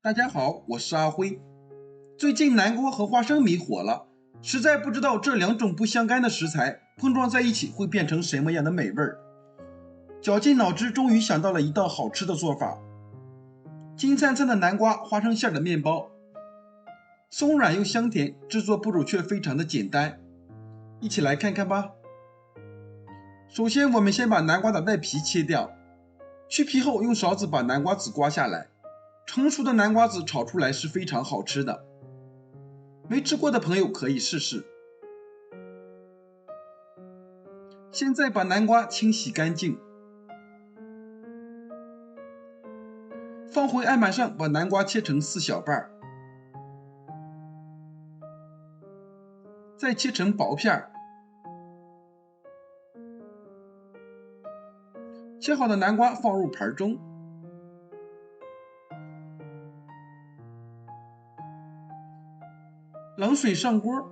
大家好，我是阿辉。最近南瓜和花生米火了，实在不知道这两种不相干的食材碰撞在一起会变成什么样的美味儿。绞尽脑汁，终于想到了一道好吃的做法：金灿灿的南瓜花生馅的面包，松软又香甜，制作步骤却非常的简单。一起来看看吧。首先，我们先把南瓜的外皮切掉，去皮后用勺子把南瓜籽刮下来。成熟的南瓜籽炒出来是非常好吃的，没吃过的朋友可以试试。现在把南瓜清洗干净，放回案板上，把南瓜切成4小瓣，再切成薄片。切好的南瓜放入盆中，冷水上锅，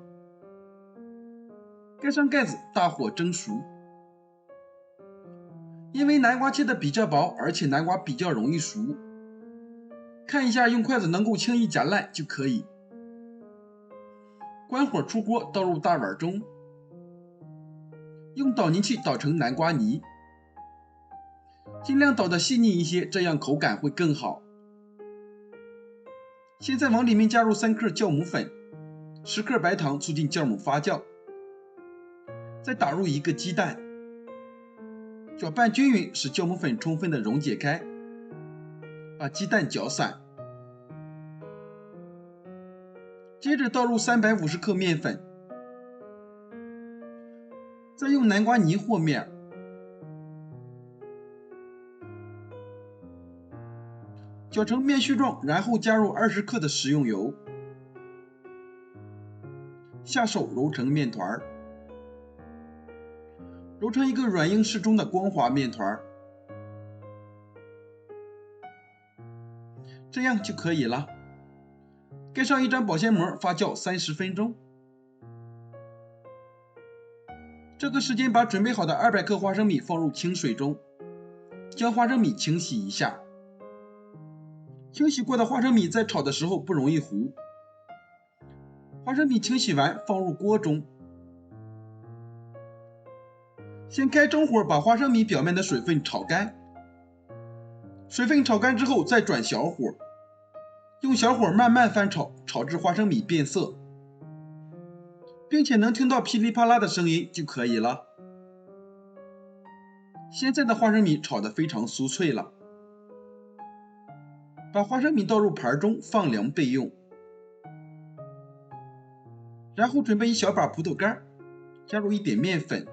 盖上盖子，大火蒸熟。因为南瓜切的比较薄，而且南瓜比较容易熟，看一下用筷子能够轻易夹烂就可以。关火出锅，倒入大碗中，用捣泥器捣成南瓜泥，尽量捣得细腻一些，这样口感会更好。现在往里面加入3克酵母粉、10克白糖，促进酵母发酵。再打入1个鸡蛋，搅拌均匀，使酵母粉充分的溶解开，把鸡蛋搅散。接着倒入350克面粉，再用南瓜泥和面，搅成面絮状，然后加入20克的食用油，下手揉成面团，揉成一个软硬适中的光滑面团，这样就可以了。盖上一张保鲜膜，发酵30分钟。这个时间把准备好的200克花生米放入清水中，将花生米清洗一下。清洗过的花生米在炒的时候不容易糊。花生米清洗完，放入锅中，先开中火把花生米表面的水分炒干。水分炒干之后再转小火，用小火慢慢翻炒，炒至花生米变色，并且能听到噼里啪啦的声音就可以了。现在的花生米炒得非常酥脆了。把花生米倒入盘中，放凉备用。然后准备一小把葡萄干，加入一点面粉，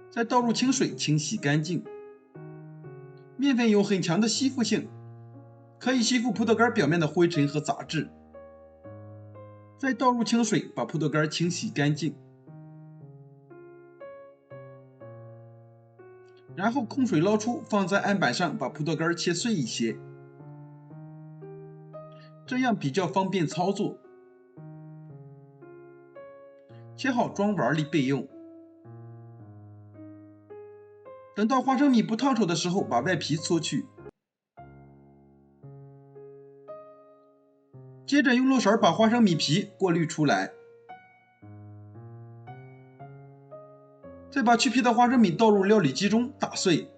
再倒入清水清洗干净。面粉有很强的吸附性，可以吸附葡萄干表面的灰尘和杂质。再倒入清水，把葡萄干清洗干净。然后控水捞出，放在案板上，把葡萄干切碎一些，这样比较方便操作。切好装碗里备用。等到花生米不烫手的时候，把外皮搓去。接着用漏勺把花生米皮过滤出来，再把去皮的花生米倒入料理机中打碎，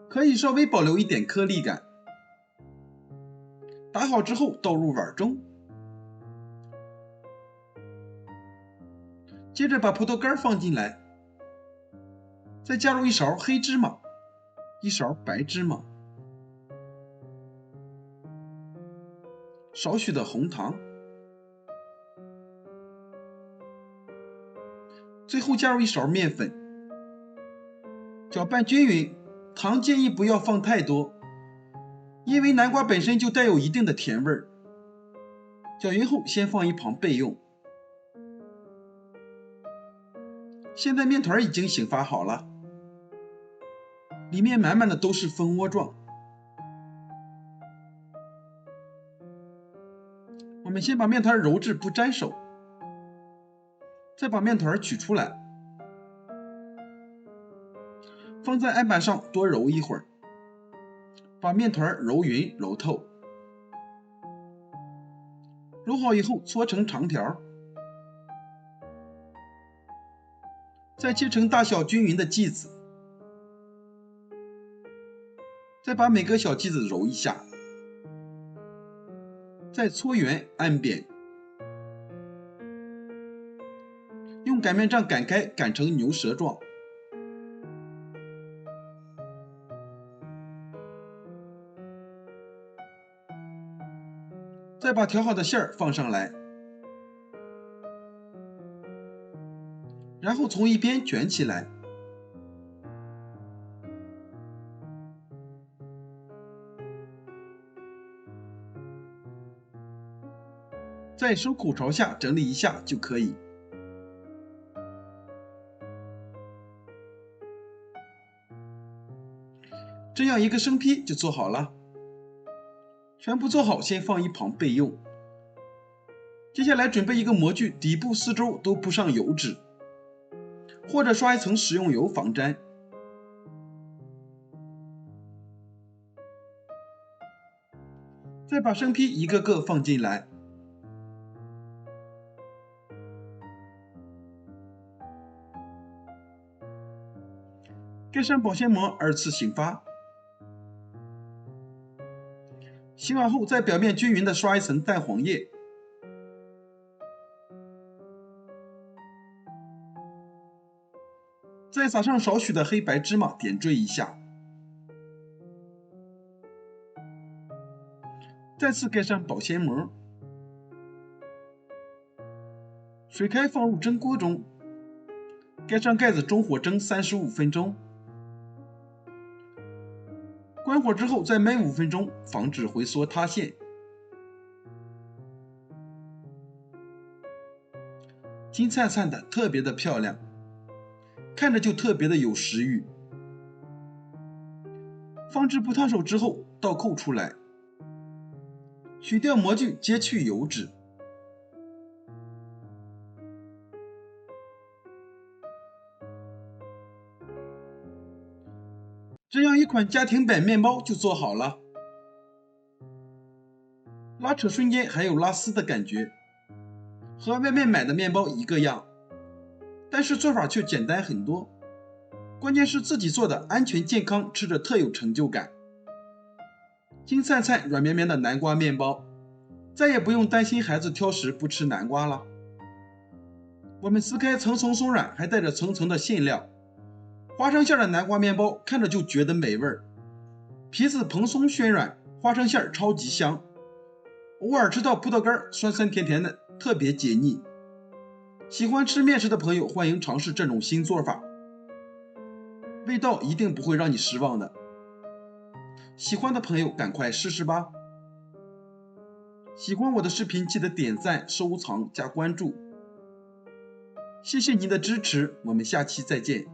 可以稍微保留一点颗粒感。打好之后倒入碗中，接着把葡萄干放进来，再加入1勺黑芝麻，1勺白芝麻，少许的红糖，最后加入1勺面粉，搅拌均匀。糖建议不要放太多，因为南瓜本身就带有一定的甜味儿。搅匀后先放一旁备用。现在面团已经醒发好了，里面满满的都是蜂窝状。我们先把面团揉至不沾手，再把面团取出来，放在案板上多揉一会儿，把面团揉匀揉透，揉好以后搓成长条，再切成大小均匀的剂子，再把每个小剂子揉一下，再搓圆按扁，用擀面杖擀开，擀成牛舌状。再把调好的馅儿放上来，然后从一边卷起来，在收口槽下整理一下就可以。这样一个生坯就做好了，全部做好先放一旁备用。接下来准备一个模具，底部四周都铺上油纸，或者刷一层食用油防粘。再把生坯一个个放进来，盖上保鲜膜，二次醒发。醒好后，在表面均匀的刷一层蛋黄液，再撒上少许的黑白芝麻，点缀一下。再次盖上保鲜膜，水开放入蒸锅中，盖上盖子，中火蒸35分钟。关火之后再焖5分钟，防止回缩塌陷。金灿灿的，特别的漂亮，看着就特别的有食欲。放置不烫手之后，倒扣出来，取掉模具，揭去油脂。这样一款家庭版面包就做好了。拉扯瞬间还有拉丝的感觉，和外面买的面包一个样，但是做法却简单很多。关键是自己做的安全健康，吃着特有成就感。金灿灿软绵绵的南瓜面包，再也不用担心孩子挑食不吃南瓜了。我们撕开层层松软，还带着层层的馅料。花生馅的南瓜面包看着就觉得美味，皮子蓬松暄软，花生馅超级香。偶尔吃到葡萄干，酸酸甜甜的，特别解腻。喜欢吃面食的朋友，欢迎尝试这种新做法，味道一定不会让你失望的。喜欢的朋友赶快试试吧。喜欢我的视频记得点赞、收藏、加关注。谢谢您的支持，我们下期再见。